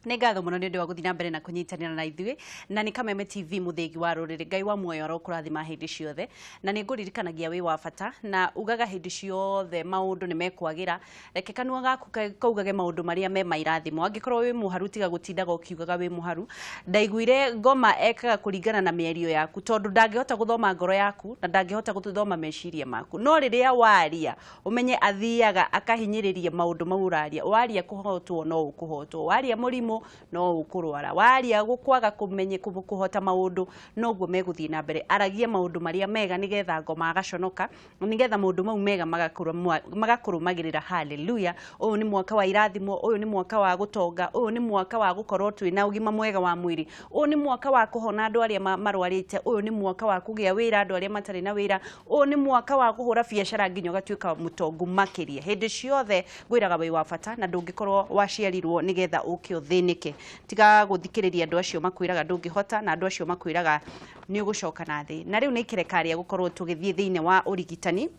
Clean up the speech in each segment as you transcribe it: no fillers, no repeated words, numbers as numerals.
Nĩ ngatho mũno nĩ ũndũ wa gũthiĩ na mbere na kũnyitanĩra na ithuĩ na nĩ Kameme TV mũthĩgi wa rũrĩrĩ. Ngai wa muoyo arokũrathima hĩndĩ ciothe na nĩ ngũririkanagia wĩ wa bata na ugaga hĩndĩ ciothe maũndũ nĩ mekwagĩra. Reke kanua gaku kaugage maũndũ marĩa me mairathimo. Angĩkorwo wĩ mũharu tiga gũtindaga ũkiugaga wĩ mũharu. Ndaiguire ngoma ekaga kũringana na mĩario yaku tondũ ndangĩhota gũthoma ngoro yaku na ndangĩhota gũthoma meciria maku. No rĩrĩa waria ũmenye athiaga akahinyĩrĩria maũndũ mau ũraria. Waria kũhotwo no ũkũhotwo. Waria mũrimũ no ukurwara. Waria gũkwaga kũmenye kũhota maũndũ noguo megũthiĩ na mbere. Aragia maũndũ marĩa mega nigetha ngoma agaconoka nigetha maũndũ mau mega magakũrũmagĩrĩra. Haleluya. Ũyũ nĩ mwaka wa irathimo, ũyũ nĩ mwaka wa gũtonga, ũyũ nĩ mwaka wa gũkorwo twĩna ũgima mwega wa mwĩrĩ, ũyũ nĩ mwaka wa kũhona andũ arĩa marwarĩte, ũyũ nĩ mwaka wa kũgĩa wĩra andũ arĩa matarĩ na wĩra, ũyũ nĩ mwaka wa kũhũra biacara nginya ũgatuĩka mũtongu makĩria. Hĩndĩ ciothe ngwĩraga wĩ wa bata na ndũngĩkorwo waciarirwo nigetha ũkĩ ũthĩnĩke. Tiga gũthikĩrĩria andũ acio makwĩraga ndũngĩhota na andũ acio makwĩraga nĩ ũgũcoka na thĩ. Na rĩu nĩ ikerekaria gũkorwo tũgĩthiĩ thĩinĩ wa ũrigitani.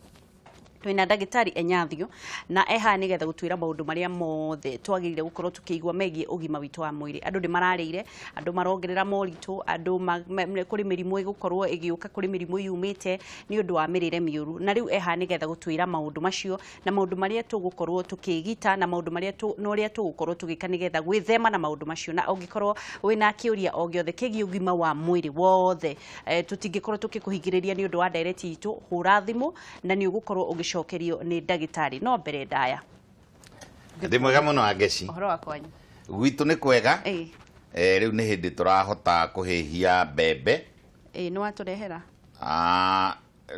Twina ndagĩtarĩ Enyathio na eha nigetha gũtwĩra maũndũ marĩa mothe twagĩrĩire gũkorwo tukĩigua megie ũgima witũ wa mwĩrĩ. Andũ nĩ mararĩire, andũ marongerera moritũ, andũ kũrĩ mĩrimũ ĩgũkorwo ĩgĩũka, kũrĩ mĩrimũ yumĩte nĩ ũndũ wa mĩrĩre mĩũru. Na rĩu eha nigetha gũtwĩra maũndũ macio na maũndũ marĩa tũgũkorwo tukĩgita na maũndũ marĩa ũrĩa tũgũkorwo tũgĩka nigetha gwĩthema na maũndũ macio. Na ũngĩkorwo wĩna kĩũria o gĩothe kĩgiĩ ũgima wa mwĩrĩ wothe, tũtingĩkorwo tũkĩkũhingĩrĩria nĩ ũndũ wa direct itũ, hũra thimũ na nĩ ũgũkorwo ũgĩcokerio nĩ ndagĩtarĩ. No mbere ndaya ndĩ mwega mũno Angeci. Ũhoro wa kwanyu? Gwitũ nĩ kwega. Rĩu nĩ hĩndĩ tũrahota kũhĩhia mbembe. Nĩ watũrehera?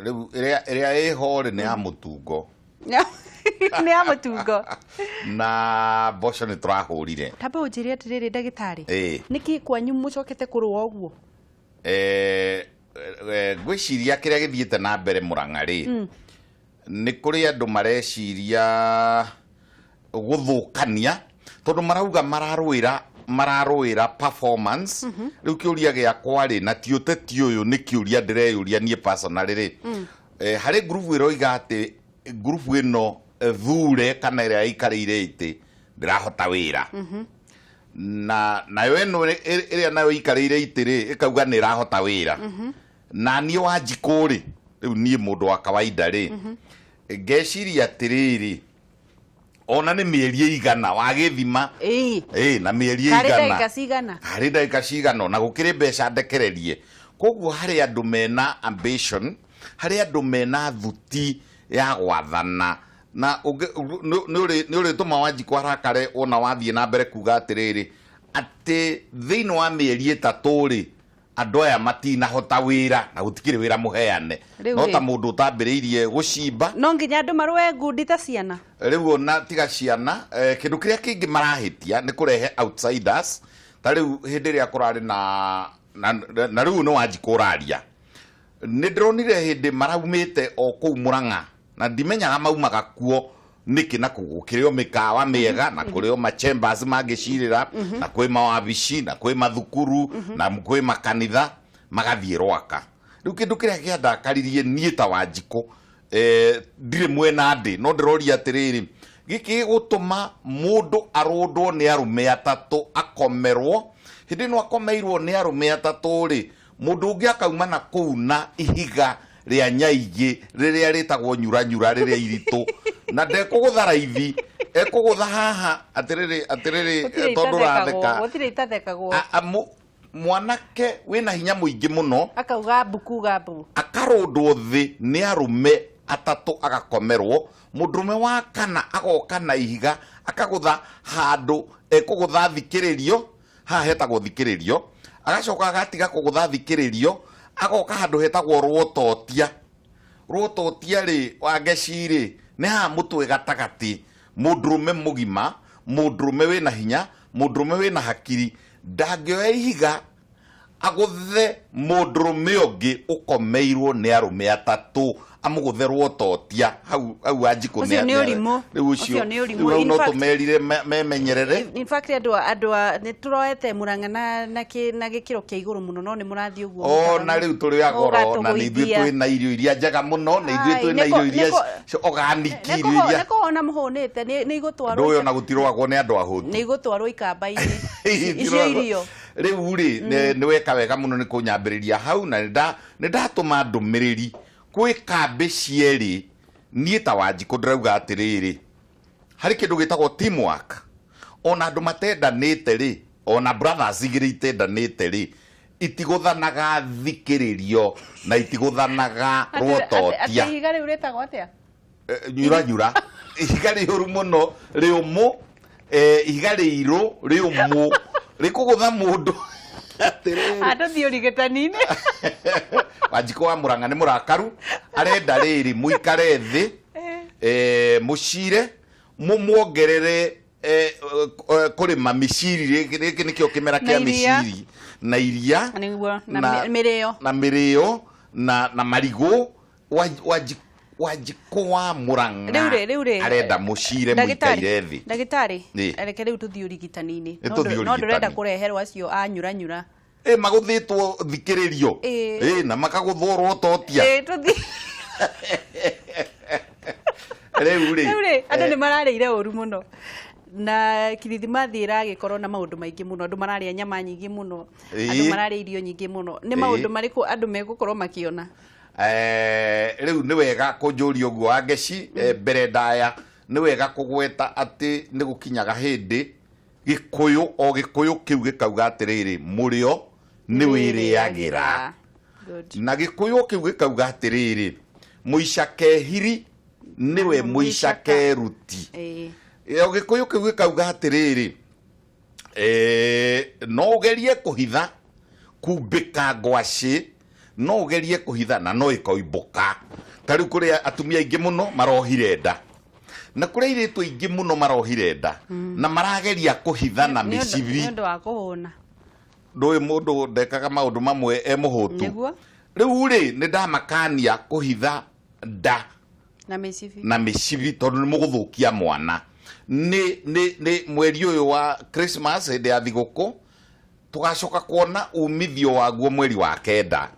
Rĩu ĩrĩa ĩho nĩ ya mũtungo. Nĩ ya mũtungo. Na mboco nĩ tũrahũrire. Tamba ũnjĩre atĩrĩrĩ ndagĩtarĩ, nĩkĩ kwanyu mũcokete kũrũa ũguo? Ngwĩciria kĩrĩa gĩthiĩte na mbere Mũrang'a rĩ, nĩ kũrĩ andũ mareciria gũthũkania tondũ marauga mararũĩra performance. Rĩu kĩũria gĩakwa rĩ, na ti ũteti ũyũ nĩ kĩũria ndĩreyũria niĩ personally rĩ, harĩ group ĩroiga atĩ group ĩno thure kana ĩrĩa ikarĩire itĩ ndĩrahota wĩra, na nayo ĩno ĩrĩa nayo ikarĩire itĩ rĩ ĩkauga nĩ ĩrahota wĩra. Na niĩ Wanjikũ rĩ, rĩu niĩ mũndũ wa kawaida rĩ, ngeciria atĩrĩrĩ, ona nĩ mĩeri ĩigana wagĩthima na mĩeri ĩigana harĩ ndagĩka cigana na gũkĩrĩ mbeca ndekererie. Koguo harĩ andũ mena ambition, harĩ andũ mena thuti ya gwathana na nĩ ũrĩtũma Wanjikũ arakare ona wathiĩ na mbere kuga atĩrĩrĩ atĩ thĩinĩ wa mĩeri ĩtatũ rĩ andũ aya matinahota wĩra na gũtikĩrĩ wĩra mũheane. No ta mũndũ ũtambĩrĩirie gũcimba. No nginya andũ marũe ngundi ta ciana. Rĩu ona tiga ciana, kĩndũ kĩrĩa kĩngĩ marahĩtia nĩ kũrehe outsiders. Ta rĩu hĩndĩ ĩrĩa kũrarĩ na rĩu nĩ Wanjikũ ũraria. Nĩ ndĩronire hĩndĩ maraumĩte o kũu Mũrang'a na ndimenyaga maumaga kuo nĩkĩ na kũgũkĩrĩo mĩkawa mĩega na kũrĩo machambers mangĩcirĩra na kwĩ mawabici na kwĩ mathukuru na kwĩ makanitha magathiĩ Rwaka. Rĩu kĩndũ kĩrĩa kĩandakaririe niĩ ta Wanjikũ, ndirĩ mwena ndĩ, no ndĩroria atĩrĩrĩ, gĩkĩ gũtũma mũndũ arũndwo nĩ arũme atatũ akomerwo. Hĩndĩ ĩno akomeirwo nĩ arũme atatũ rĩ, mũndũ ũngĩ akauma na kũu na ihiga rĩa nyaigĩ rĩrĩa rĩtagwo nyuranyura rĩrĩa iritũ na ndekũgũtha raithi, ekũgũtha haha atĩrĩrĩ tondũ ũratheka. Gũtirĩ itathekagwo. Mwanake wĩna hinya mũingĩ mũno akauga mbuku gambu akarũndwo thĩ nĩ arũme atatũ agakomerwo. Mũndũrũme wa kana agoka na ihiga akagũtha handũ ekũgũtha thikĩrĩrio, haha hetagwo thikĩrĩrio, agacoka agatiga kũgũtha thikĩrĩrio agoka handũ hetagwo Rwototia. Rwototia rĩ Wangeci rĩ nĩ haha mũtwe gatagatĩ. Mũndũrũme mũgima, mũndũrũme wĩna hinya, mũndũrũme wĩna hakiri ndangĩoya ihiga agũthe mũndũrũme ũngĩ ũkomeirwo nĩ arũme atatũ amugutherwo totia hau Wanjikũ Ucio nĩ ũrimũ. Ucio nĩ ũrimũ. rĩu no tũmerire memenyerere. In fact andũ nĩ tũroete Mũrang'a na gĩkĩro kĩa igũrũ mũno no nĩ mũrathiĩ ũguo. Na rĩu tũrĩ agoro na nĩ ithuĩ twĩ na irio iria njega mũno na ithuĩ twĩ na irio iria organic irio iria. Nĩ kũhona mũhũnĩte nĩ igũtwarwo. Ndũ ũyũ na gũtirwagwo nĩ andũ ahũtu. Nĩ igũtwarwo ikamba-inĩ. Icio irio. Rĩu rĩ nĩ weka wega mũno nĩ kũnyambĩrĩria hau na nĩ ndatũma ndũmĩrĩri kwĩ kambĩ cierĩ niĩ ta Wanjikũ ndĩrauga atĩrĩrĩ harĩ kĩndũ gĩtagwo teamwork ona andũ matendanĩte rĩ ona brothers igĩrĩ itendanĩte rĩ itigũthanaga thikĩrĩrio na itigũthanaga rwototia. Ihiga rĩu rĩtagwo atĩa? Nyura ihiga rĩũru mũno rĩũmũ ihiga rĩirũ rĩũmũ rĩkũgũtha mũndũ atũthiĩ ũrigitani-inĩ. Wanjikũ wa Mũrang'a nĩ mũrakaru arenda rĩrĩ mũikare thĩ mũcire mũmuongerere kũrĩma mĩciri gĩkĩ nĩkĩo kĩmera kĩa mĩciri na iria na mĩrĩo na marigũ. Wanjikũ wa Mũrang'a arenda mũcire mũikaire thĩ. Ndagĩtarĩ reke rĩu tũthiĩ ũrigitani-inĩ no ndũrenda kũreherwo acio a nyura magũthĩtwo thikĩrĩrio na makagũthwo rwototia. Rĩu rĩ andũ nĩ mararĩire ũru mũno na Kirithimathi ĩragĩkorwo na maũndũ maingĩ mũno andũ mararĩa nyama nyingĩ mũno andũ mararĩa irio nyingĩ mũno nĩ maũndũ marĩkũ andũ megũkorwo makĩona? Rĩu nĩ wega kũnjũria ũguo wa Ngeci mbere ndaya nĩ wega kũgweta atĩ nĩ gũkinyaga hĩndĩ Gĩkũyũ o Gĩkũyũ kĩu gĩkauga atĩrĩrĩ mũrĩo nĩ wĩrĩagĩra na Gĩkũyũ kĩu gĩkauga atĩrĩrĩ mũicakehiri nĩwe mũicakeruti. O Gĩkũyũ kĩu gĩkauga atĩrĩrĩ no ũgerie kũhitha kumbĩka ngwacĩ no ũgerie kũhitha na no ĩkoimbũka. Ta rĩu kũrĩ atumia aingĩ mũno marohire nda na kũrĩ airĩtu aingĩ mũno marohire nda na marageria kũhitha na mĩcibi. Nĩ ũndũ wa kũhũna. Ndũĩ mũndũ ndekaga maũndũ mamwe mũhũtu. Rĩu rĩ nĩ ndamakania kũhitha nda na mĩcibi tondũ nĩ mũgũthũkia mwana. Nĩ mweri ũyũ wa Christmas hĩndĩ ya thigũkũ tũgacoka kuona umithio waguo mweri wa kenda.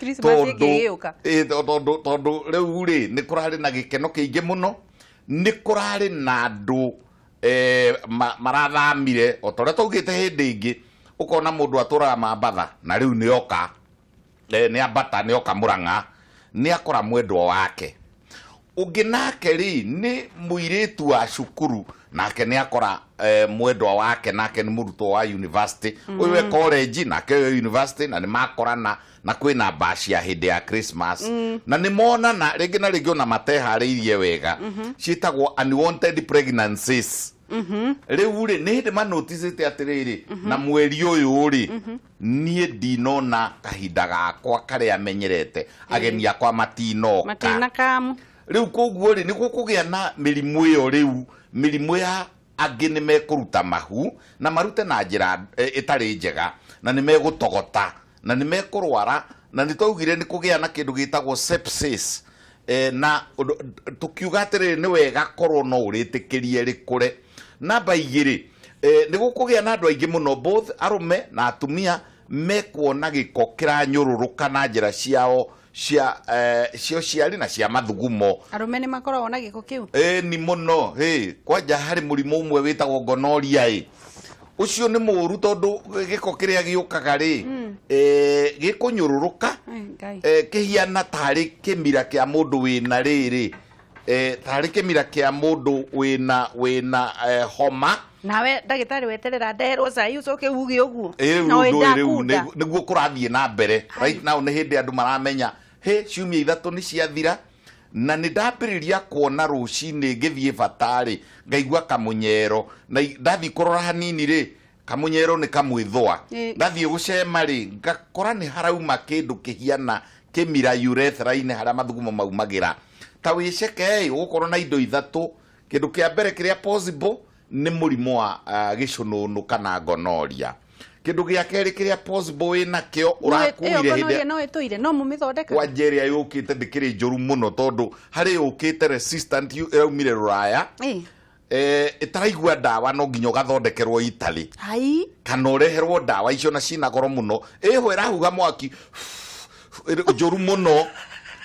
Tondũ rĩu rĩ nĩ kũrarĩ na gĩkeno kĩingĩ mũno nĩ kũrarĩ na andũ marathamire o torĩa twaugĩte hĩndĩ ĩngĩ ũkona mũndũ atũraga Mambatha na rĩu nĩoka nĩ ambata nĩoka Mũrang'a nĩ akora mwendwa wake ũngĩ nake rĩ nĩ mũirĩtu wa cukuru nake nĩ akora mwendwa wake nake nĩ mũrutwo wa university ũyũ e college nake ũyũ university na nĩ makorana na kwĩna bash ya hĩndĩ ya Christmas na nĩ monana rĩngĩ na rĩngĩ ona mateharĩirie wega ciĩtagwo unwanted pregnancies. Rĩu rĩ nĩ hĩndĩ manoticĩte atĩrĩrĩ na mweri ũyũ rĩ niĩ ndinona kahinda gakwa karĩa menyerete ageni akwa matinoka. Rĩu koguo rĩ nĩguo kũgĩa na mĩrimũ ĩyo rĩu mĩrimũ ya angĩ nĩ mekũruta mahu na marute na njĩra ĩtarĩ njega na nĩ megũtogota na nĩ mekũrwara na nĩ twaugire nĩ kũgĩa na kĩndũ gĩtagwo sepsis na tũkiuga atĩrĩrĩ nĩ wega korwo no ũrĩtĩkĩrie rĩkũre. Namba igĩrĩ nĩ gũkũgĩa na andũ aingĩ mũno both arũme na atumia mekuona gĩko kĩranyũrũrũka na njĩra ciao cia ciari na cia mathugumo. Arũme nĩ makoragwo na gĩko kĩu? Ni mũno kwanja harĩ mũrimũ ũmwe wĩtagwo gonorrhea ũcio nĩ mũru tondũ gĩko kĩrĩa gĩũkaga rĩ gĩkũnyũrũrũka kĩhiana tarĩ kĩmira kĩa mũndũ wĩna rĩrĩ tarĩ kĩmira kĩa mũndũ wĩna homa. Nawe ndagĩtarĩ weterera nderwo cai ũcoke uge ũguo nĩguo kũrathiĩ na mbere right now nĩ hĩndĩ andũ maramenya ciumia ithatũ nĩ ciathira na nĩ ndambĩrĩria kuona rũcinĩ ngĩthiĩ batarĩ ngaigua kamũnyero na ndathiĩ kũrora hanini rĩ kamũnyero nĩ kamwĩthũa ndathiĩ gũcema rĩ ngakora nĩ harauma kĩndũ kĩhiana kĩmira urethra-inĩ harĩa mathugumo maumagĩra ta wĩceke ũgũkorwo na indo ithatũ. Kĩndũ kĩa mbere kĩrĩa possible nĩ mũrimũ wa gĩcũnũnũ kana gonorrhea. kindu gia keri kiria possible wina kio urakuire hinde no etoire no mumithondeka kwa jeria yukite ndikiri njuru muno tondu hari yukite resistant iraumire ruraya itaraigua ndawa no nginya gathondekerwo Italy hai kana ureherwo ndawa icio na cina goro muno iho irahuga mwaki njuru muno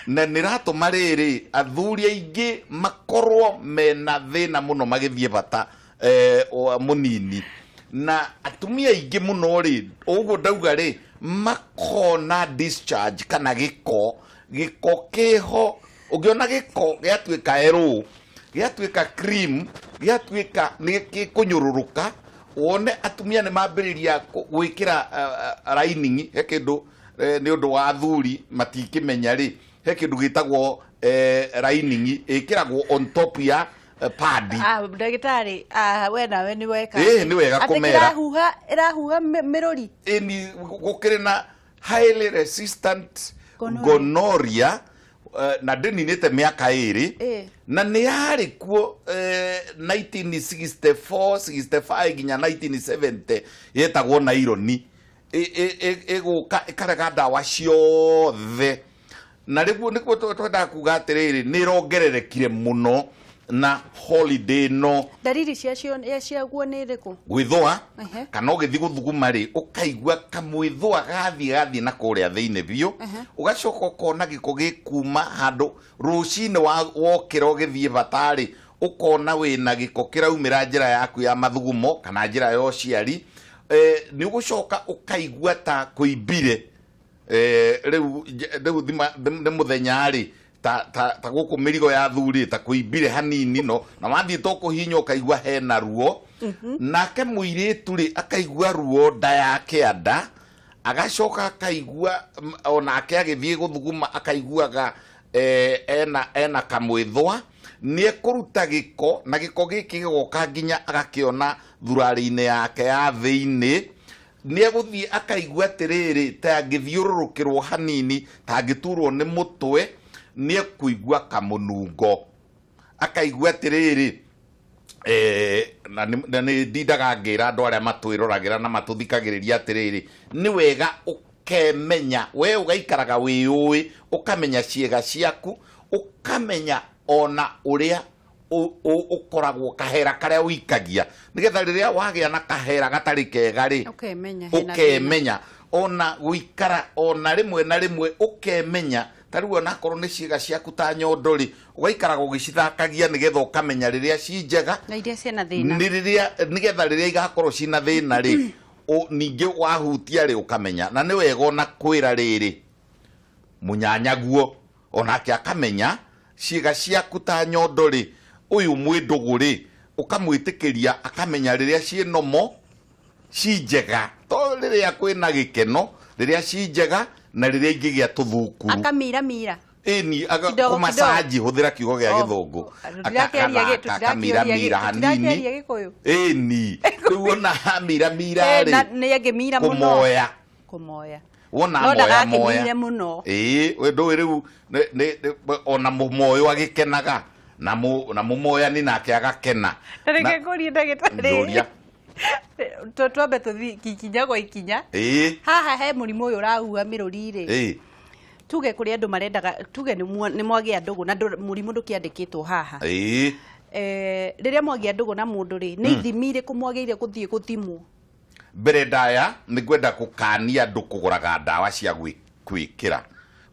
na niratuma riri athuri aingi makorwo mena thina muno magithie bata munini na atumia aingi muno ri uguo ndauga ri makona discharge kana giko kiho ungiona giko giatuika ero giatuika cream giatuika ni kunyururuka wone atumia ni mambiriria gwikira lining he kindu ni undu wa athuri matikimenya ri he kindu gitagwo lining ikiragwo on top ya padi ndagitari we nawe ni weka ni wega kumera irahuha miruri ni gukire na highly resistant gonorrhea na ndininite miaka iri na ni yari kuo 1964 65 ginya 1970 yetagwo na ironi eguka ikarega ndawa ciothe na riguo nikuo twenda kuga atiriri ni rongererekire muno na holiday no dariri ciaguo ni riku gwithwa kana ugithi guthuguma ri ukaigua kamwithwa gathi na kuria thiine biu ugacoka ukona giko gikuma handu rucini wokira ugithie batari ukona wina giko kiraumira njira yaku ya mathugumo kana njira ya uciari ni ugucoka ukaigua ta kuimbire riu ni muthenya ri ta guku mirigo ya thuri ta kuimbire hanini no na wathie to kuhinywo kaigua hena ruo nake muiritu ri akaigua ruo nda yake ada agacoka akaigua onake agithie guthuguma akaiguaga ena kamwithwa ni ekuruta giko na giko giki gigoka nginya agakiona thurari-ini yake ya thiini ni eguthie akaigua tiriri ta ngithiururukirwo hanini ta ngiturwo ni mutwe ni ekuigua kamunungo akaigua tiriri na ni dindaga ngira andu aria matwirораgira na matuthikagiriria atiriri ni wega ukemenya we ugaikaraga wiui ukamenya ciega ciaku ukamenya ona uria ukoragwo kahera karia uikagia nigetha riria wagia na kahera gatari kega ri ukemenya ona guikara ona rimwe na rimwe ukemenya tariu ona korwo ni ciega ciaku ta nyondori ugaikaraga ugicithakagia nigetha ukamenya riria cinjega na iria ciena thina nigetha riria igakorwo cina thina ri ningi wahutia ri ukamenya na ni wega ona kwira riri munyanyaguo onake akamenya ciega ciaku ta nyondori uyu mwinduguri ukamwitikiria akamenya riria cienomo cinjega to riria kwina gikeno riria cinjega na riria ingigia tuthukuru akamira ni kumasaji huthira kiugo gia githungu akamira hanini ni kuona mira ri ni angemira muno kumoya wona moya muno we ndo riu ona mumoyo agikenaga na mumoya ni nake agakena reke kuria ndagitari twambe tukinya gwa ikinya haha he murimu uyu urahuha miruri ri tuge kuri andu marendaga tuge ni mwagia ndugu na murimu ndukiandikitwo haha riria mwagia ndugu na mundu ri ni ithimire kumwagiire kuthie guthimwo mbere ndaya ni gwenda gukania andu kuguraga ndawa cia gwikira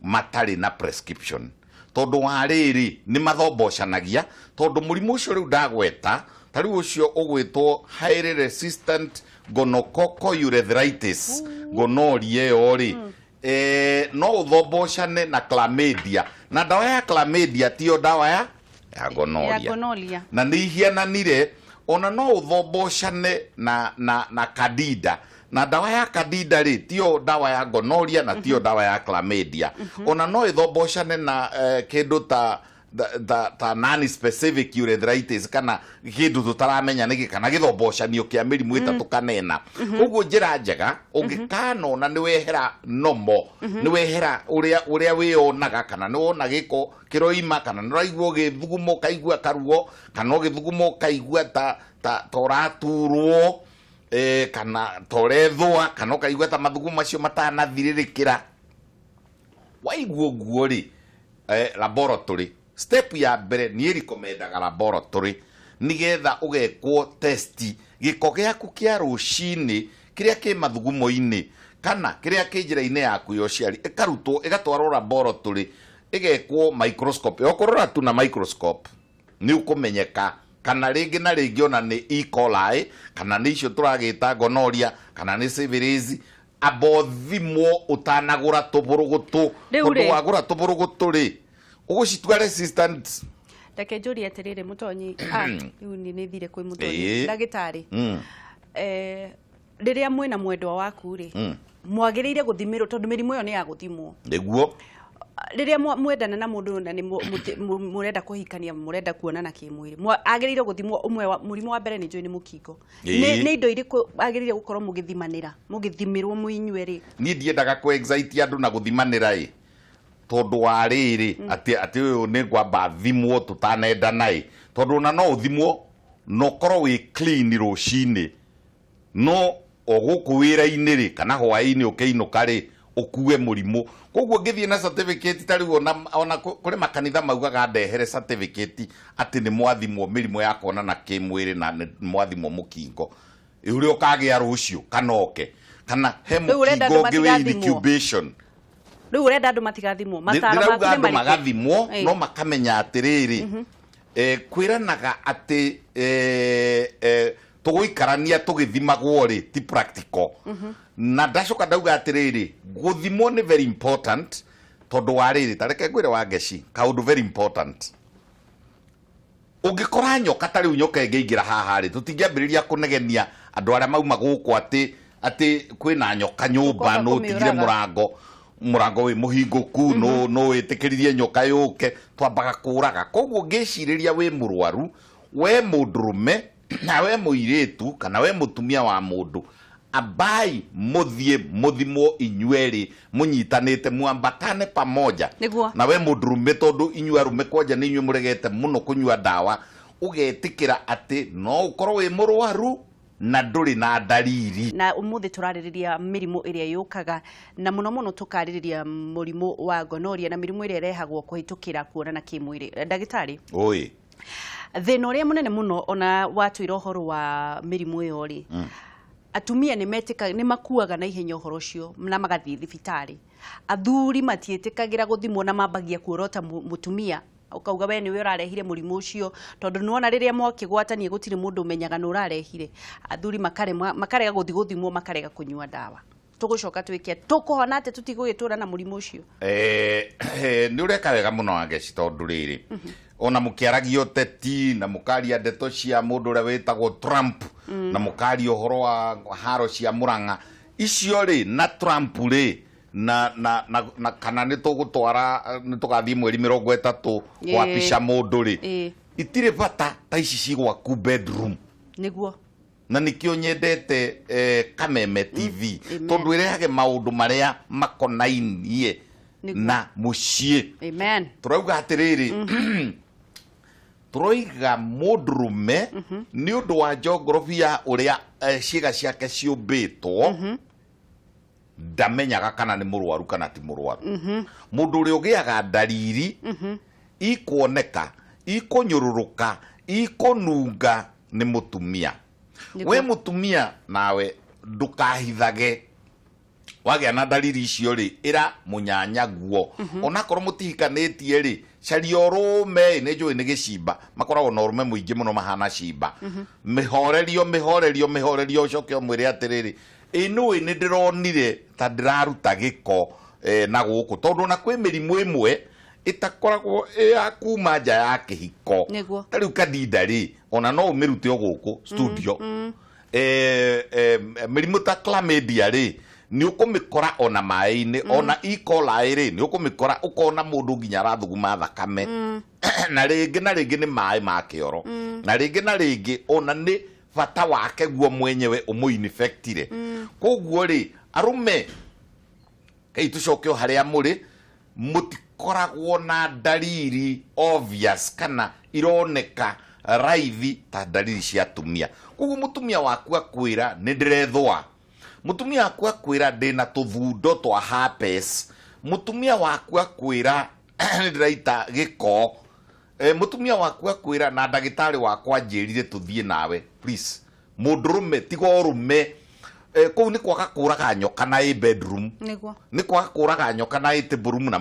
matari na prescription tondu wariri ni mathombocanagia tondu murimu ucio riu ndagweta tariu ucio ugwitwo highly resistant gonococcal urethritis gonorrhea yo ri no uthombocane na chlamydia na dawa ya chlamydia tio dawa ya gonorrhea na ni hiananire ona no uthombocane na candida na dawa ya candida ri tio dawa ya gonorrhea na tio dawa ya chlamydia ona no ithombocane na kindu ta non specific urethritis kana kindu tutaramenya niki kana githombocanio kia mirimu itatu kanena uguo njira njega ungikana na ni wehera nomo ni wehera uria wionaga kana ni wona giko kiroima kana ni raigwo githugumo kaigua karuo kana githugumo kaigua ta toraturwo kana torethwa kana ukaigua ta mathugumo macio matanathirĩrĩkĩra. Waigua ũguo rĩ, laboratory step ya mbere niĩ recomendaga laboratory nigetha ũgekwo testi gĩko gĩaku kĩa rũcinĩ kĩrĩa kĩ mathugumo-inĩ kana kĩrĩa kĩ njĩra-inĩ yaku ya ũciari ĩkarutwo ĩgatwarwo laboratory ĩgekwo microscope. Okorora tu na microscope nĩ ũkũmenyeka kana rĩngĩ na rĩngĩ ona nĩ E. coli kana nĩ icio tũragĩta gonorrhea kana nĩ syphilis. Abothimwo utanagũra tũbũrũgũtũ, tondũ wagũra tũbũrũgũtũ rĩ ũgũcitua resistant. Reke njũrie atĩrĩrĩ Mũtonyi, rĩu nĩ thire kwĩ Mũtonyi ndagĩtarĩ. Rĩrĩa mwĩna mwendwa waku rĩ, mwagĩrĩire gũthimĩrwo tondũ mĩrimũ ĩyo nĩ ya gũthimwo. Nĩguo rĩrĩa mwendana na mũndũ na mũrenda kũhikania, mũrenda kuonana kĩmwĩrĩ, agĩrĩire gũthimwo. Mũrimũ wa mbere nĩ njũĩ nĩ mũkingo. Nĩ indo irĩkũ agĩrĩire gũkorwo mũgĩthimanĩra, mũgĩthimĩrwo mũinyuĩ rĩ? Niĩ ndiendaga kũ-excite andũ na gũthimanĩra ĩ, tondũ wa rĩrĩ atĩ ũyũ nĩ ngwamba thimwo tũtanendana ĩ, tondũ ona no ũthimwo no ũkorwo wĩ clean rũcinĩ, no o gũkũ wĩra-inĩ rĩ kana hwaĩ-inĩ ũkĩinũka rĩ ũkue mũrimũ. Koguo ngĩthiĩ na certificate ta rĩu ona kũrĩ makanitha maugaga ndehere certificate atĩ nĩ mwathimwo mĩrimũ ya kuonana kĩmwĩrĩ na nĩ mwathimwo mũkingo, ũrĩa ũkagĩa rũciũ kana oke kana he mũkingo ũngĩ wĩ incubation. Rĩu ũrenda andũ matigathimwo, mataro maku nĩ marĩkũ? Magathimwo no makamenya atĩrĩrĩ, kwĩranaga atĩ tũgũikarania tũgĩthimagwo rĩ ti practical. Na ndacoka ndauga atĩrĩrĩ, gũthimwo nĩ very important tondũ wa rĩrĩ, ta reke ngwĩre Wangeci kaũndũ very important. Ũngĩkora nyoka ta rĩu nyoka ĩngĩingĩra haha rĩ, tũtingĩambĩrĩria kũnegenia andũ arĩa mauma gũkũ atĩ kwĩna nyoka nyũmba no ũtigire mũrango wĩ mũhingũku, no wĩtĩkĩririe nyoka yũke, twambaga kũraga. Koguo ngĩcirĩria wĩ mũrwaru, we mũndũrũme na we mũirĩtu kana we mũtumia wa mũndũ, abai muthie muthimwo inyueri munyitanite mwambatane pamoja na we mũndũrũme, tondu inyuĩ arũme kwanja nĩ inyuĩ mũregete muno kunyua ndawa, ugetikira ati no ukorwo wi mũrwaru na nduri na dalili. Na umuthi turaririria mirimu iria yukaga na muno muno tukaririria murimu wa gonorrhea na mirimu iria irehagwo kuhitukira kuonana kimwiri. Ndagitari oi thina uria munene muno ona watuira uhoro wa mirimu iyo ri, atumia nĩ makuaga na ihenya uhoro ucio na magathii thibitari. Athuri matiĩtĩkagĩra guthimwo na mambagia kuorota mutumia ukauga we niwe urarehire murimu ucio, tondu nuona riria mwakigwatanie gutire mundu umenyaga no urarehire. Athuri makarega guthimwo, makarega kunyua ndawa. Tugucoka twikia tukuhona ate tutigũgĩtũra na murimu ucio. Ni ureka wega muno Wangeci, tondu riri ona mukiaragio teti na mukaria ndeto cia mundu uria wetagwo Trump na mukaria uhoro wa haro cia Murang'a icio ri na Trump ri na kana ni tugutwara ni tugathie mweri 30 kwa pisha mundu ri itire bata ta ici cigwaku bedroom niguo na nikio nyendete Kameme TV tondu irehage maundu maria makonainie na mucie. Amen. Turauga atiriri turoiga mũndũrũme ni undu wa geography uria ciĩga ciake ciũmbĩtwo ndamenyaga kana nĩ mũrwaru kana ti mũrwaru. Mũndũ ũrĩa ũgĩaga dalili ikuoneka, ikunyũrũrũka, ikununga nĩ mũtumia. We mũtumia nawe ndukahithage wagĩa na dalili icio ri ira munyanyaguo onakorwo mutihikanĩtie ri caria ũrũme. Nĩ njũĩ nĩ gĩcimba makoragwo na ũrũme mũingĩ mũno mahana cimba. Mĩhorerio ũcoke ũmwĩre atĩrĩrĩ, nĩũĩ nĩ ndĩronire ta ndĩraruta gĩko na gũkũ, tondũ na kwĩ mĩrimũ ĩmwe ĩtakoragwo ya kuma nja ya kĩhiko. Ta rĩu kadida rĩ ona no ũmĩrute o gũkũ studio. Mĩrimũ ta chlamydia rĩ ni ukumikora ona mai-ini ona E. coli ri ni ukumikora ukona mundu nginya arathuguma thakame na ringi ni mai ma kioro na ringi ona ni bata wake guo mwenyewe umuinfectire. Koguo ri arume kai tucoke haria muri mutikoragwo na dalili obvious kana ironeka raithi ta ndariri cia atumia. Koguo mutumia waku akwira ni ndirethwa, mutumia waku akwira ndina tuthundo twa herpes, mutumia waku akwira ni ndiraita giko, mutumia waku akwira na ndagitari wakwa njirire tuthie nawe. Please mundurume tigo rume kou ni kwaga kuraga nyoka na bedroom, ni kwaga kuraga nyoka na table room, na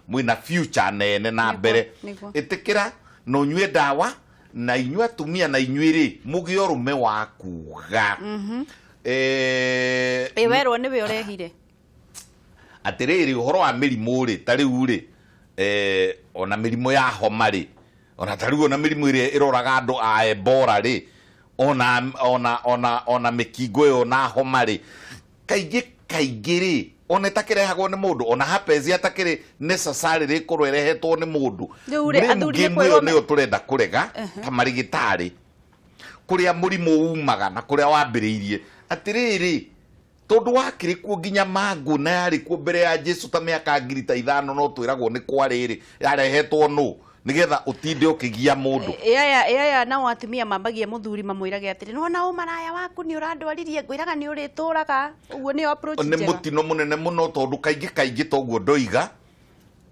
mwina future nene na mbere. Itikira no nyue dawa na inyua tumia na inyuiri mugio rume wakuga. Werwo niwe urehire atiriri uhoro wa mirimu ri tariu ri ona mirimu ya homa ri, ona tariu ona mirimu ri iroraga andu a Ebola ri, ona mikingo yo na homa ri, kaingi ri ona takirehagwo ni mundu, ona herpes atakiri necessary ri kurerehetwo ni mundu. Murimu ni turenda kurega ta marigitari kuria murimu umaga na kuria wambiriirie. Atiriri tondu wakiri ku nginya mangu na yari ku mbere ya Jesu ta miaka 5,000 no twiragwo ni kwariri yarehetwo no nigetha utinde ukigia mundu. Yaya na atumia mambagia muthuri mamwirage atiri no na umaraya waku ni urandwaririe ngwiraga ni urituraga. Uguo ni approach njega. Ni mutino munene muno tondu kaingi toguo ndoiga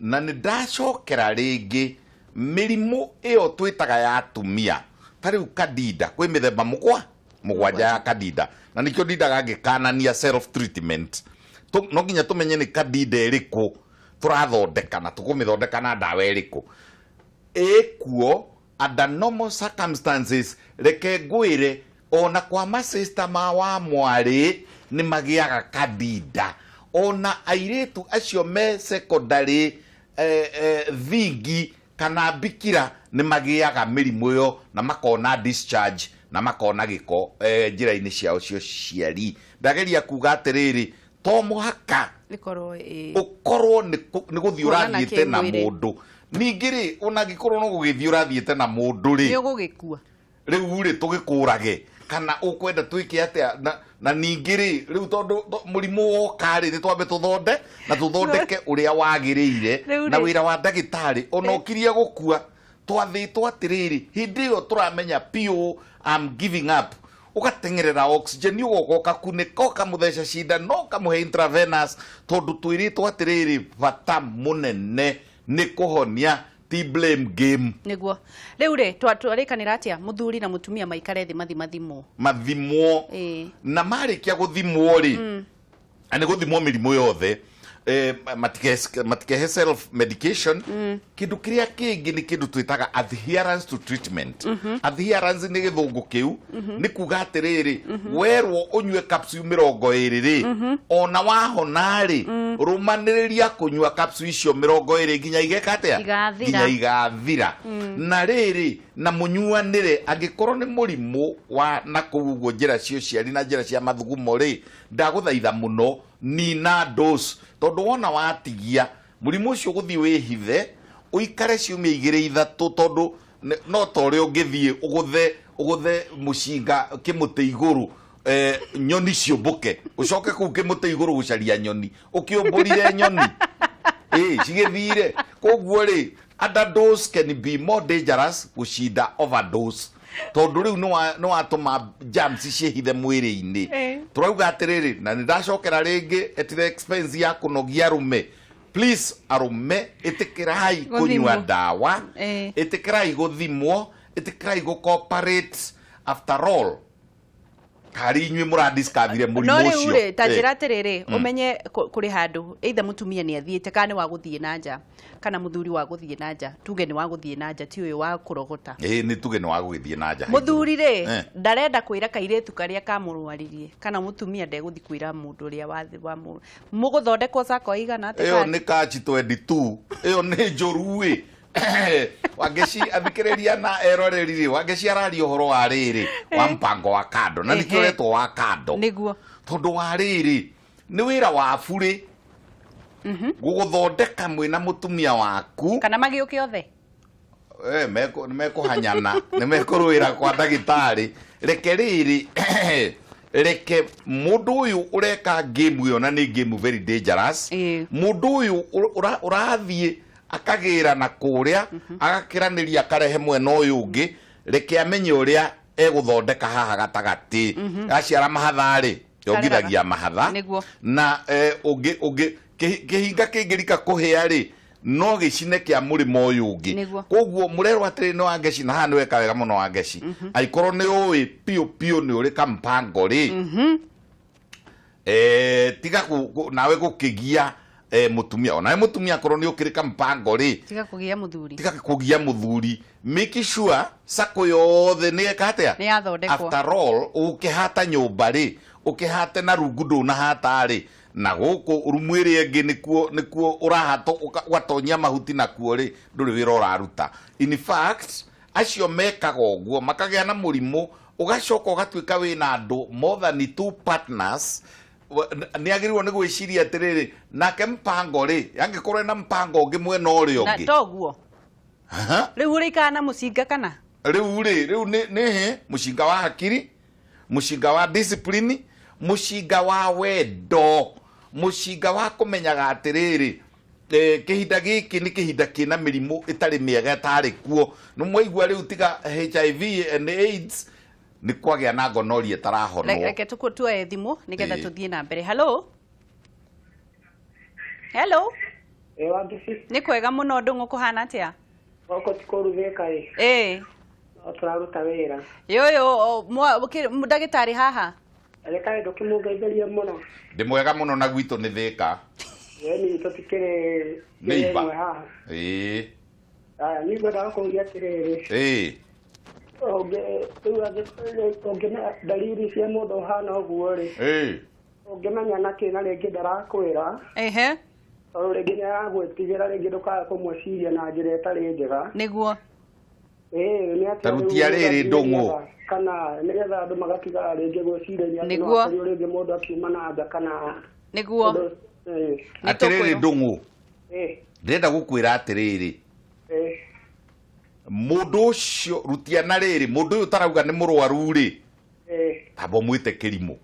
na ni ndacokera ringi mirimu iyo twitaga ya atumia tariu kadida kwi mithemba mugwanja ya kadida, na nikio ndidaga ngikanania self treatment. No nginya tumenye ni kadida iriku turathondeka na tukumithondeka na dawa iriku ekuo under normal circumstances. Reke ngwire ona kwa masista ma wa mwari ni magiaga kadida, ona airetu acio me secondary thingi kana bikira ni magiaga mirimu yo na makona discharge na makona giko njira-ini ciao cio ciari. Ndageria kuga atiriri to muhaka ukorwo ni guthii urathiite na mundu, ningiri ona gikorwo no gugithii urathiite na mundu ri ni ugugikua riu ri tugikurage kana ukwenda twike atia na ningiri riu tondu murimu woka ri ni twambe tuthonde na tuthondeke uria wagiriire na wira wa ndagitari ona ukiria gukua twathitwo atiriri hindi yo turamenya pio I'm giving up ugatengerera oxygen ugoka kuniko kamuthesha shida no kamuhe intravenous tondu twiritwo atiriri vata munene ni kuhonia ti blame game niguo. Riu ri twarikanira atia muthuri na mutumia maikare thi mathimo na marikia guthimwo ri ani guthimwo mirimu yothe matikehe self medication. Kindu kiria kingi ni kindu twitaga adherence to treatment. Adherence ni githungu kiu ni kuga atiriri werwo unywe capsule 20 ri ona wahona ri rumaniriria kunywa capsule icio 20 nginya igekatia nginya igathira. Na riri na munyuanire angikorwo ni murimu wa na kuguo njira cio ciari na njira cia mathugumo ri ndaguthaitha muno nina dose tondu wona watigia murimu ucio guthii wihithe uikare ciumia 2-3 tondu no tore ungithie uguthe mushinga kimuti iguru nyoni ciumbuke ucoke ku kimuti iguru gucaria nyoni ukiumburire nyoni cigithire. Koguo ri underdose can be more dangerous gushinda overdose tondu riu no watuma germs ciehithe mwiri-ini. Turauga atiriri na ndacokera ringi at the expense ya kunogia rume. Please arume itikirai kunywa dawa, itikirai guthimwo, itikirai gu cooperate. After all kari nywe muradiscavire murimu ucio. No riu tanjira atiriri umenye kuri handu either mutumia ni athiite kana ni wa guthie nanja kana muthuri wa guthie nanja, tuge ni wa guthie nanja ti uyu wa kurogota ni tuge ni wa guthie nanja. Muthuri ri ndarenda kwira kairetu karia kamurwaririe kana mutumia ndeguthi kwira mundu ria wathi wa muguthondekwo sako igana atia iyo ni kachi 22 iyo ni njorui wageci athikiriria na eroreri wageci arari uhoro wa riri wa mpango wa kando na nikioretwo wa kando niguo tondu wa riri ni wira wa buri guguthondeka mwina mutumia waku kana magiuke othe mekuhanyana nimekurwira kwa ndagitari. Reke riri reke mundu uyu ureka game yo na ni game very dangerous. Mundu uyu urathie akagira na kuria agakiraniria akarehe mwena uyu ungi reke amenye uria eguthondeka haha gatagati aciara mahatha ri yongithagia mahatha na ungi kihinga kingirika kuhia ri no gicine kia murimo uyu ungi koguo murero atiri no angeci na hanu weka wega muno angeci aikorwo ni uwi pio ni uri kampango ri tiga nawe gukigia mutumia ona mutumia korwo ni ukirika mpango ri tiga kugia muthuri make sure sako yothe ni ekatea ni athondekwo after all ukihata nyumba ri ukihate na rungu na hata ri na guku rumwiri engi nikuo urahato ugatonya mahuti nakuo ri nduri wira uraruta in fact acio mekaga uguo makagea na murimu ugacoka ugatwika wina andu more than 2 partners ni agirwo ni gwiciria atiriri nake mpango ri yangikorwo na mpango ungi mwena urio ungi na toguo riu rikana mucinga kana riu ni mucinga wa hakiri mucinga wa discipline mucinga wa wendo mucinga wa kumenyaga atiriri kihinda giki ni kihinda kina mirimu itari miega tari kuo no mwaigua riu tiga HIV and AIDS ni kwagea na gonorrhea tarahonwo reke tukutuoe thimu nigetha tuthie na mbere hello ni kwega muno ndungu kuhana atia oko tikurutheka turaruta wira yoyo ndagitari haha reka ndukimungeithĩrie muno ndi mwega muno na gwitu ni thika ni tutikire neighbor haha ni ngwenda kuuria atiriri ungĩmenya dalili cia mũndũ ũhana ũguo rĩ ũngĩmenya na kĩ na rĩngĩ ndarakwĩra tondũ rĩngĩ nĩaragwĩtigĩra rĩngĩ ndũkaga kũmwĩciria na njĩra ĩtarĩ njega nĩguo tarutia rĩrĩ ndũng'ũ kana nĩgetha andũ magatiga rĩngĩ gwĩciragia nĩguo rĩngĩ mũndũ akiuma na nja kana nĩguo atĩrĩrĩ ndũng'ũ ndĩrenda gũkwĩra atĩrĩrĩ mundu ucio rutia na riri mundu uyu tarauga ni murwaru ri tabo mwite kirimu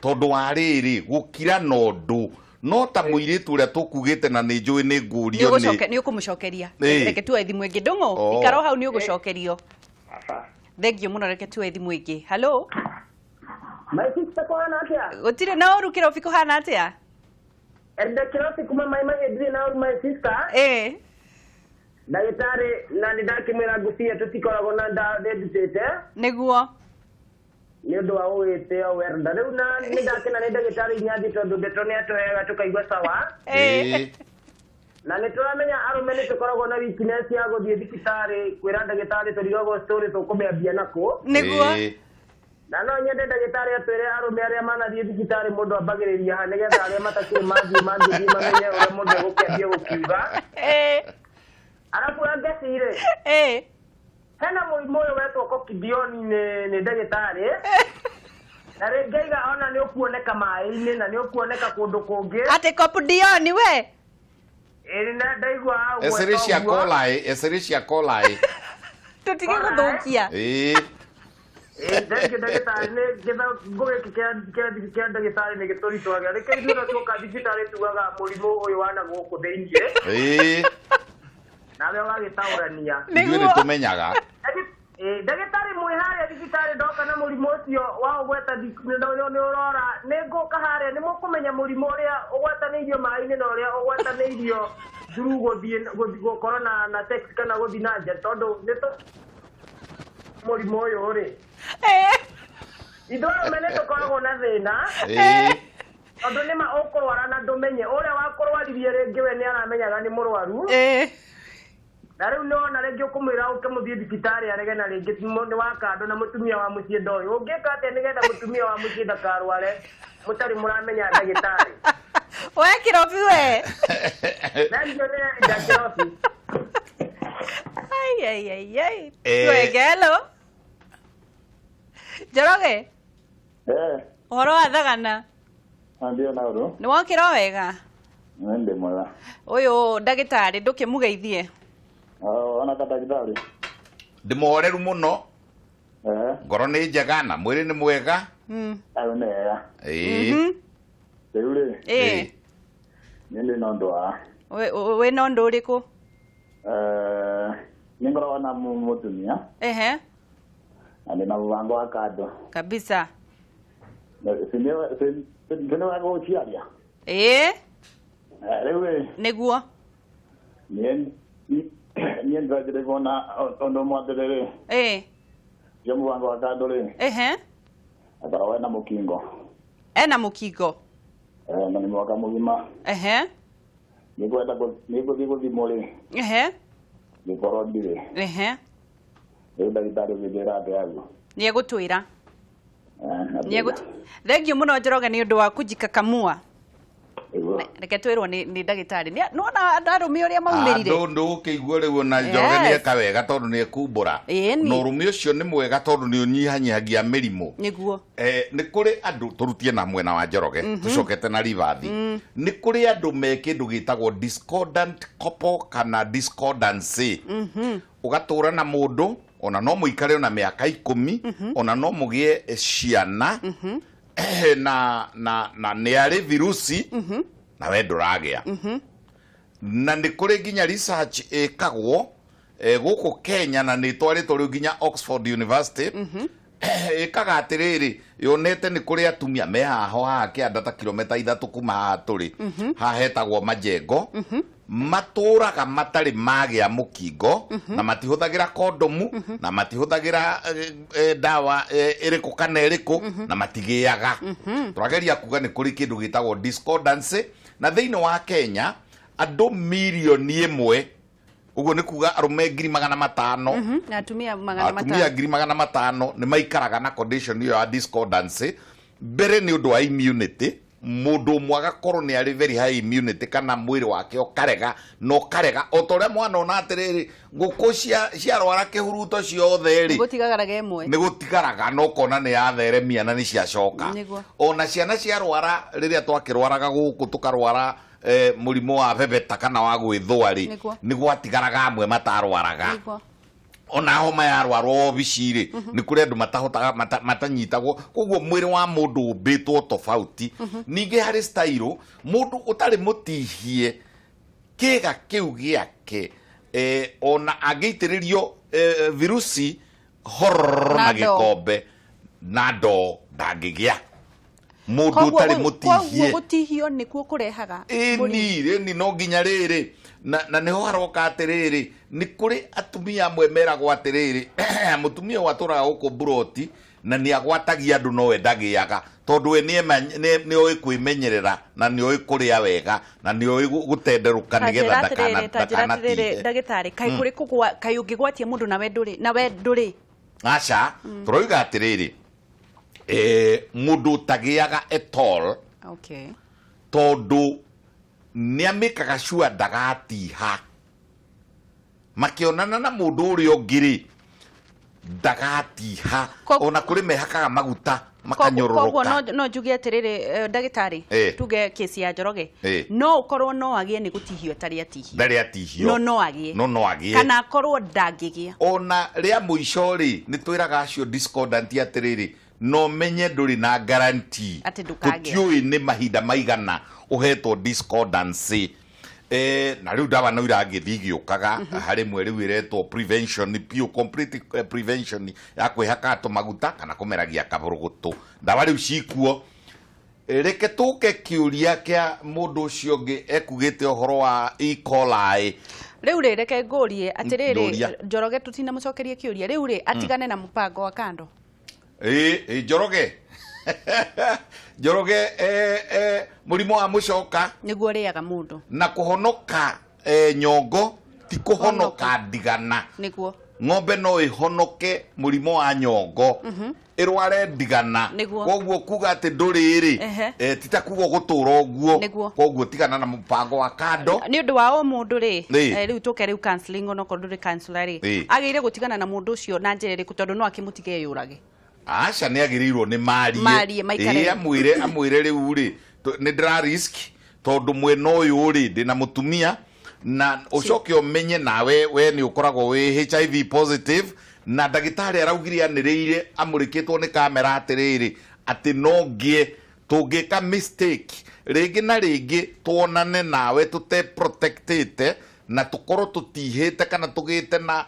tondu wa riri gukira nondu no ta muiritu uria tukugite na ni njui ni ngurio ni ukumucokeria reke tu ethimu ingi ndungu ikaro hau ni ugucokerio thengio muno reke tu ethimu ingi hello my sister kwana atia gutire na oru kiro fiko hana atia ende kiro sikuma my edri na my sister ndagitari na ndakimwira ngucia tutikoragwo na ndawa ndendutite niguo ni undu wa uwite o werda riu na ndakena ni ndagitari nyathi tondu ndeto ni atoega tukaigua sawa na nituramenya arume ni tukoragwo na weakness ya guthie thibitari kwira ndagitari turigogo story tukumebia nako niguo na no nyende ndagitari atwire arume aria manathie thibitari mundu ambagiriria ha nigetha aria matakiri mangi mamenye uria mundu gukiambia gukiuga arafu angecire hena mũrimũ ũyũ wetwo kokidioni nĩ ndagĩtarĩ na rĩngĩiga ona nĩ ũkuoneka maĩ-inĩ na nĩ ũkuoneka kũndũ kũngĩ atĩ kokidioni we ndaigua Escherichia coli tutige gũthũkia ndagĩtarĩ nĩ getha ngũgĩki kĩa ndagĩtarĩ nĩ gĩtũritũhagia rĩkĩ ithuĩ no tũka thibitarĩ tugaga mũrimũ ũyũ wa na gũkũ thĩinĩ nawe wagĩtaũrania nĩguo nĩ tũmenyaga ndagĩtarĩ mwĩ harĩa thibitarĩ ndoka na mũrimũ ũcio wa ũgweta nĩ ũrora nĩ ngũka harĩa nĩ mũkũmenya mũrimũ ũrĩa ũgwatanĩirio maĩ-inĩ na ũrĩa ũgwatanĩirio through gũkorwo na sex kana gũthiĩ na nja tondũ nĩ mũrimũ ũyũ rĩ ithuĩ nĩ tũkoragwo na thĩna tondũ nĩma ũkũrwara na ndũmenye ũrĩa wakũrwaririe rĩngĩ we nĩ aramenyaga nĩ mũrwaru na riu nona rĩngĩ ũkũmwĩra ũkĩmũthiĩ thibitarĩ arege na rĩngĩ nĩ wakandwo na mũtumia wa mũciĩ ndoĩ ũngĩka atĩa nĩgetha mũtumia wa mũciĩ ndakarware mũtarĩ mũramenya ndagĩtarĩ we kĩrobi we nandio nĩ ndakĩrobi twegelo Njoroge ũhoro wa thagana ndio na uru nĩ wokĩra wega nĩ mwega ũyũ ndagĩtarĩ ndũkĩmũgeithie ona ndagĩtarĩ ndĩmoreru mũno ngoro nĩ njega na mwĩrĩ nĩ mwega ayo nĩ wega rĩu rĩ nĩ ndĩ na ũndũ wa we na ũndũ ũrĩkũ ningoragwo na mutumia Ehe. na ndina mubango wa kando Kabisa. Sini wako uchiaria Rewe Niguo. Nien ndagire kona ondo mwaterere yo mubango wa kando le Ehe. Akarawa na mukingo Ena mukingo. Na ni mwaka mugima Ehe. Nikwenda ko thimole Nikorondire ndagitari wigera ate agu Ni egutwira. Thengiũ mũno Njoroge nĩ ũndũ wa kũjikakamua. Reke twĩrwo nĩ ndagĩtarĩ. Nona ndarũme ũrĩa maumĩrire. Ndũ ũkĩigua rĩu ona Njoroge nĩ eka wega tondũ nĩ ekumbũra. Na ũrũme ũcio nĩ mwega tondũ nĩ ũnyihanyihagia mĩrimũ. Nĩguo. Nĩ kũrĩ andũ tũrutie na mwena wa Njoroge tũcokete na Rivathi. Nĩ kũrĩ andũ me kĩndũ gĩtagwo discordant couple kana discordancy. Ũgatũra na mũndũ ona no mũikare ona mĩaka 10 ona no mũgĩe ciana na nĩ arĩ virusi na we ndũragĩa na nĩ kũrĩ nginya research ĩkagwo gũkũ Kenya na nĩ twarĩtwo rĩu nginya Oxford University ĩkaga atĩrĩrĩ yonete nĩ kũrĩ atumia me haha kĩanda ta kilomita 3 kuma haha tũrĩ haha hetagwo Majengo matũraga matarĩ magĩa mũkingo na matihũthagĩra kondomu na matihũthagĩra ndawa ĩrĩkũ kana ĩrĩkũ na matigĩaga tũrageria kuga nĩ kũrĩ kĩndũ gĩtagwo discordancy na thĩinĩ wa Kenya andũ milioni 1 uguo nĩ kuga arũme 500,000 na atumia 500,000 nĩ maikaraga na condition iyo ya discordancy mbere nĩ ũndũ wa immunity mũndũ mwaga korwo nĩ arĩ very high immunity kana mwĩrĩ wake ũkarega no karega o ta ũrĩa mwana ona atĩrĩrĩ ngũkũ ciarwara kĩhuruto ciothe rĩ nĩ gũtigaraga no kona nĩ yatheremia na nĩ ciacoka ona ciana ciarwara rĩrĩa twakĩrwaraga gũkũ tũkarwara mũrimũ wa bebeta kana wa gwĩthũa rĩ nĩ gwatigaraga amwe matarwaraga ona homa yarwarwo bicirĩ nĩ kũrĩ andũ matahotaga matanyitagwo koguo mwĩrĩ wa mũndũ ũmbĩtwo tofauti ningĩ harĩ style mũndũ ũtarĩ mũtihie kĩga kĩu gĩake ona angĩitĩrĩrio virusi na gĩkombe na ndoo ndangĩgĩa mũndũ ũtarĩ mũtihie gũtihio nĩkuo kũrehaga ni no nginya rĩrĩ na nĩho haroka atĩrĩrĩ nĩ kũrĩ atumia amwe meragwo atĩrĩrĩ mũtumia watũraga gũkũ Buroti na nĩ agwatagia andũ no we ndagĩaga tondũ we nĩ oĩ kwĩmenyerera na nĩ oĩ kũrĩa wega na nĩ oĩ gũtenderũka nĩgetha ndakanatihe ndagĩtarĩ kaĩ kũrĩ kũgwa kaĩ ũngĩgwatia mũndũ na we ndũrĩ aca tũroiga atĩrĩrĩ mũndũ ũtagĩaga at all tondũ nĩ amĩkaga sure ndagatiha makĩonana na mũndũ ũrĩa ũngĩ ndagatiha ona kũrĩ mehakaga maguta makanyororoka koguo no njuge atĩrĩrĩ ndagĩtarĩ tuge kesi ya Njoroge no ũkorwo no agĩe nĩ gũtihio ndarĩ atihio no agĩe kana akorwo ndangĩgĩa ona rĩa mũico rĩ nĩ twĩraga acio discordant atĩrĩrĩ no menye ndũrĩ na guarantee tũtiũĩ nĩ mahinda maigana uhetwo discordancy na rĩu ndawa no iragĩthiĩ gĩũkaga harĩ mweri wĩretwo prevention pure complete prevention ya kwĩhaka tũmaguta kana kũmeragia kabũrũgũtũ ndawa rĩu cikuo reke tũke kĩũria kĩa mũndũ ũcio ũngĩ ekugĩte ũhoro wa E. coli rĩu rĩ reke ngũrie atĩrĩrĩ Njoroge tũtinamũcokerie kĩũria rĩu rĩ atigane na mũbango wa kando Njoroge mũrimũ wa mũcoka nĩguo rĩaga mũndũ na kũhonoka nyongo ti kũhonoka ndigana nĩguo ng'ombe no ĩhonoke mũrimũ wa nyongo ĩrware ndigana koguo kuga atĩ ndũrĩ ti ta kuga gũtũra ũguo koguo tigana na mũbango wa kando nĩ ũndũ wa o mũndũ rĩ rĩu tũke rĩu counseling ona korwo ndũrĩ counselor rĩ agĩrĩire gũtigana na mũndũ ũcio na njĩra ĩrĩkũ tondũ no akĩmũtige yũrage aca nĩ agĩrĩirwo nĩ marie amwĩre rĩu rĩ nĩ ndĩra risk tondũ mwena ũyũ rĩ ndĩna mũtumia na ũcoke ũmenye nawe we nĩ ũkoragwo wĩ HIV positive na ndagĩtarĩ araugire anĩrĩire amũrĩkĩtwo nĩ kamera atĩrĩrĩ atĩ no ngĩe tũngĩka mistake rĩngĩ na rĩngĩ tuonane nawe tũte protectĩte na tũkorwo tũtihĩte kana tũgĩte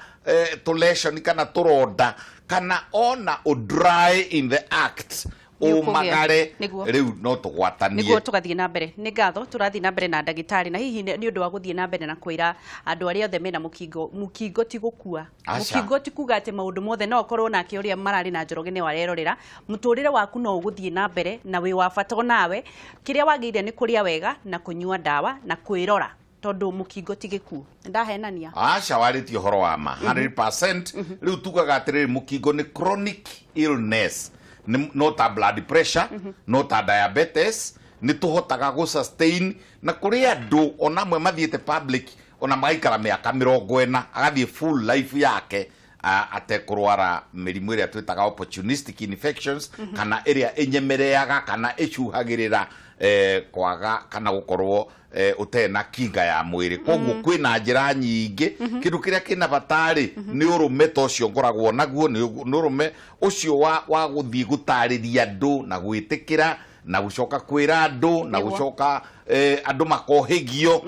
to lesion kana turonda kana ona o dry in the act o magare riu no tugwatanie niguo tugathie na mbere ni ngatho turathie na mbere na ndagitari na hihi ni undu wa guthie na mbere na kwira andu aria othe mena mukingo ti gukua mukingo ti kuga ati maundu mothe no korwo nake uria marari na Njoroge ni warerorera muturire waku no uguthie na mbere na wi wa bata nawe kiria wageire ni kuria wega na kunyua ndawa na kwirora tondu mukingo ti gikuo ndahenania aca waritio horo wa ma 100% riu tugaga atiriri mukingo ni chronic illness no ta blood pressure no ta diabetes ni tuhotaga go sustain na kuri andu ona mwe mathiete public ona magaikara miaka 40 agathie full life yake atekurwara mirimu iria twitaga opportunistic infections kana iria enyemereaga kana icuhagirira kwaga kana gukorwo utena kinga ya mwiri koguo kwina njira nyingi kindu kiria kina batari ni urume tocio ngoragwo naguo ni urume ucio wa guthii gutariria andu na gwitikira na gucoka kwira andu na gucoka andu makohigio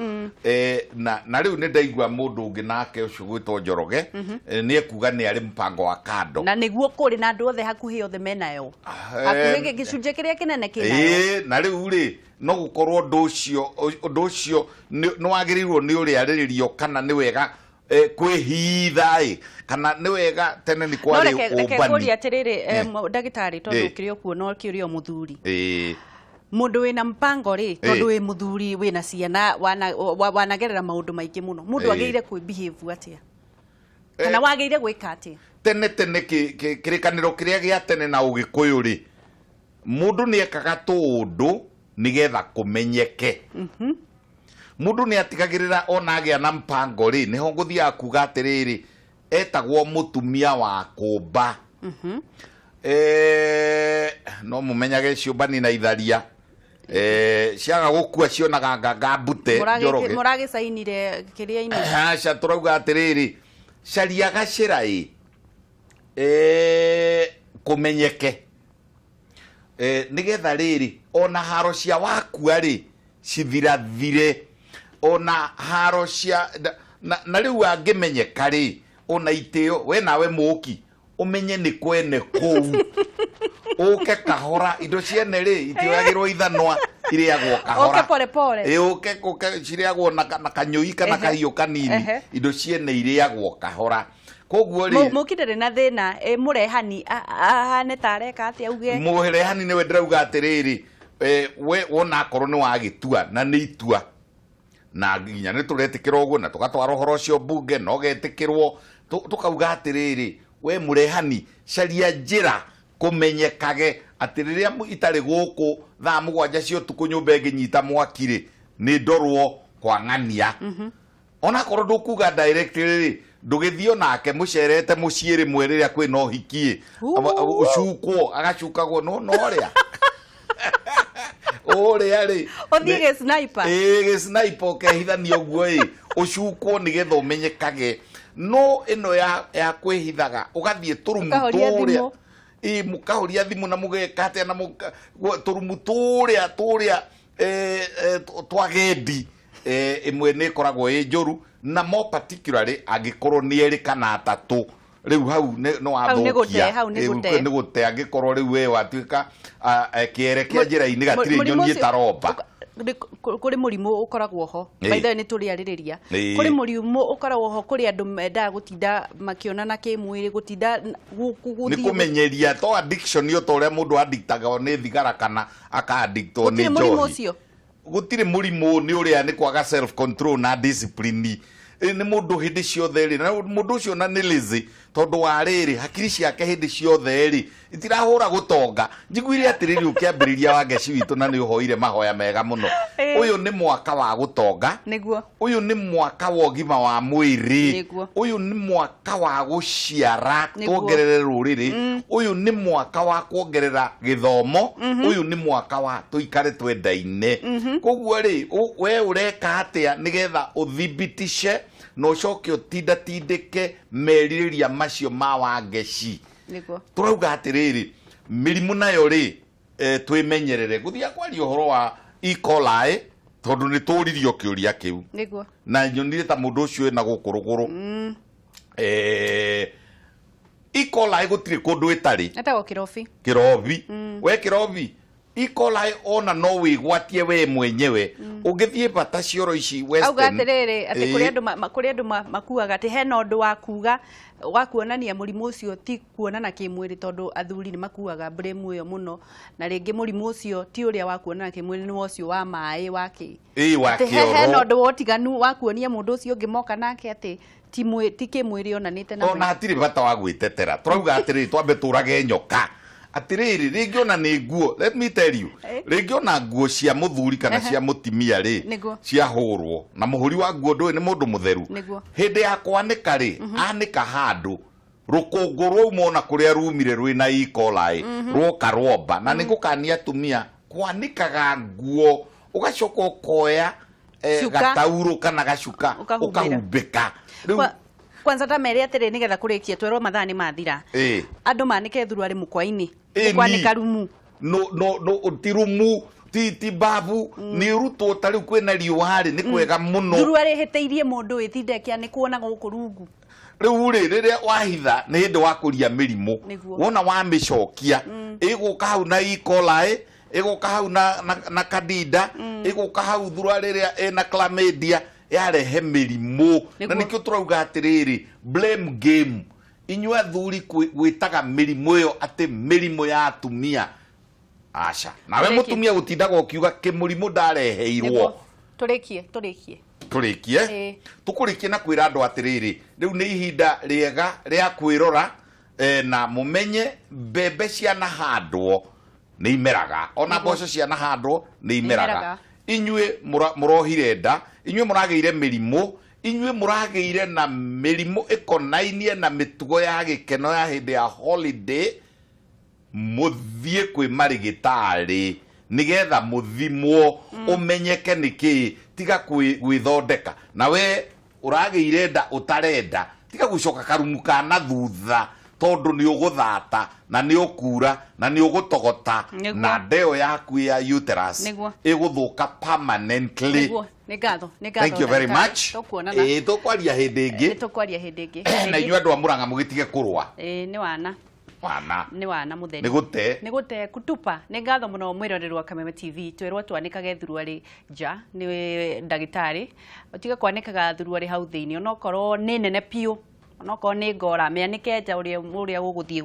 na riu ni ndaigua mundu ungi nake ucio gwitwo Njoroge ni ekuga ni ari mpango wa kando na niguo kuri na andu othe hakuhi othe menayo hakuhi gicunje kiria kinene kinayo na riu ri no gukorwo ndu ucio no wagirirwo ni uri ariririo kana ni wega kwihitha kana ni wega tene ni kwari ubani no atiriri ndagitari tondu kirio kuona kirio muthuri mundu wina mpango ri tondu wi muthuri wina ciana wanagerera maundu maingi muno mundu ageire kwi behave atia kana wageire gwika atia tene kirikaniro kiria gia tene na ugikuyu ri mundu ni ekaga tundu nigetha kumenyeke mundu ni atigagirira ona agia na mpango ri niho nguthia kuga atiriri etagwo mutumia wa kumba no mumenyage ciumbani na itharia ciaga gukua cionaga ngambute Njoroge murage sainire kiria ini aca turauga atiriri caria gacira kumenyeke nigetha riri ona haro cia wakua ri cithirathire ona haro cia na riu angimenyeka ri ona itio we nawe muki umenye ni kwene kou uke kahora indo ciene ri itioyagirwo ithanwa iriagwo kahora pole pole uke ciriagwo na kanyui kana kahiu kanini indo ciene iriagwo kahora koguo ri mukindere na thina murehani ahane tareka ati auge murehani ni we ndirauga atiriri we wona korwo ni wagitua na ni itua na nginya ni turetikira uguo na tugatwara uhoro ucio bunge no getikirwo tukauga atiriri we murehani caria njira kumenyekage atiriria itari guku thaa 7 cio tuku nyumba nginyita mwakiri ni ndorwo kwa ng'ania ona korwo ndukuga directly ndugithio nake mucerete muciiri mwerira kwi no hikie ucukwo agacukagwo no ria oria ri othige sniper ge sniper kehithania uguo ucukwo nigetha umenyekage no ino ya kwihithaga ugathie turumu turia mukahoria thimu na mugekate na turumu turia twagendi imwe ni koragwo njuru na more particularly agikorwo ni eri kana atatu riu hau no wathukia ni gute agikorwo riu we watuika kierekia njira-ini gatiri nyoni taromba kuri murimu ukoragwo ho baitha ni turiaririria kuri murimu ukoragwo ho kuri andu menda gutinda makionana kimwiri gutinda ni kumenyeria to addiction yo to ria mundu addictaga ni thigara kana aka addictwo ni njohi gutire murimu ni uria ni kwaga self control na discipline ni mundu hindi ciothe ri na mundu ucio na ni lazy tondu wa riri hakiri ciake hindi ciothe ri itirahura gutonga njiguire atiriri ukiambiriria wa ngeci witu na ni uhoire mahoya mega muno uyu ni mwaka wa gutonga niguo uyu ni mwaka wa ugima wa mwiri uyu ni mwaka wa guciara tuongerere ruriri uyu ni mwaka wa kuongerera githomo uyu ni mwaka wa tuikare twendaine koguo ri we ureka atia nigetha uthibitishe no coke utindatindike meririria macio ma wa ngeci niguo turauga atiriri mirimu nayo ri twimenyerere guthia kwari uhoro wa E. coli tondu ni turirio kiuria kiu niguo na nyonire ta mundu ucio na gukuruguru E. coli gutire kundu itari etagwo kirobi we kirobi E. coli ona no wigwatie we mwenyewe ungithie bata cioro ici western auga atiriri ati kuri andu makuaga ati hena undu wa kuga wa kuonania murimu ucio ti kuonana kimwiri tondu athuri ni makuaga blame uyo muno na ringi murimu ucio ti uria wa kuonana kimwiri ni ucio wa mai waki wa kioro hena undu wotiganu wa kuonia mundu ucio ungi moka nake ati ti kimwiri onanite na ona atiri bata wa gwitetera turauga atiriri twambe turage nyoka atiriri ringi ona ni nguo let me tell you ringi ona nguo cia muthuri kana cia mutimia ri cia hurwo na muhuri wa nguo ndui ni mundu mutheru hindi ya kwanika ri anika handu rukungu rwau mona kuria rumire rwina E. coli rwoka rwomba na ningukania atumia kwanikaga nguo ugacoka ukoya gatauro kana gacuka ukahumbika kwanza ta mere atire nigetha kurikia twerwo mathani mathira andu manike thuruari mukwaini kwanika rumu no tirumu ti babu ni ruto tari kwena riuhari ni kwega muno thuruari hiteirie mundu witindekia ni kuona guku rungu riu riria wahitha ni hindi wa kuria mirimu wona wa micokia iguka hau na E. coli iguka hau na candida iguka hau thuruari riria ena chlamydia yarehe mirimu na nikio turauga atiriri blame game inyua thuri gwitaga mirimu yo ati mirimu ya atumia aca nawe mutumia gutindaga ukiuga kimurimu ndareheirwo turikie tukurikie na kwira andu atiriri riu ni ihinda riega ria kwirora na mumenye mbembe cia nahandwo ni imeraga ona mboco cia nahandwo ni imeraga inyue murohire nda inyue murageire mirimu inyue murageire na mirimu ikonainie na mitugo ya gikeno ya hindi ya holiday muthie kwi marigitari nigetha muthimwo umenyeke niki tiga gwithondeka na we urageire nda utarenda tiga gucoka karumu kana thutha tondu ni uguthata na ni ukura na ni ugutogota na ndeo yaku ya uterus iguthuka permanently thank you very much tukwaria hindi ingi na inyua andu amuranga mugitige kurwa ni wana ni mutheri ni gute kutupa ni ngatho muno mwirorerwa Kameme TV twerwo twanikage thuruari nja ni ndagitari utiga kwanikaga thuruari hau thiini onokorwo ni nene piu onokorwo ni ngora mianike nja uria guguthie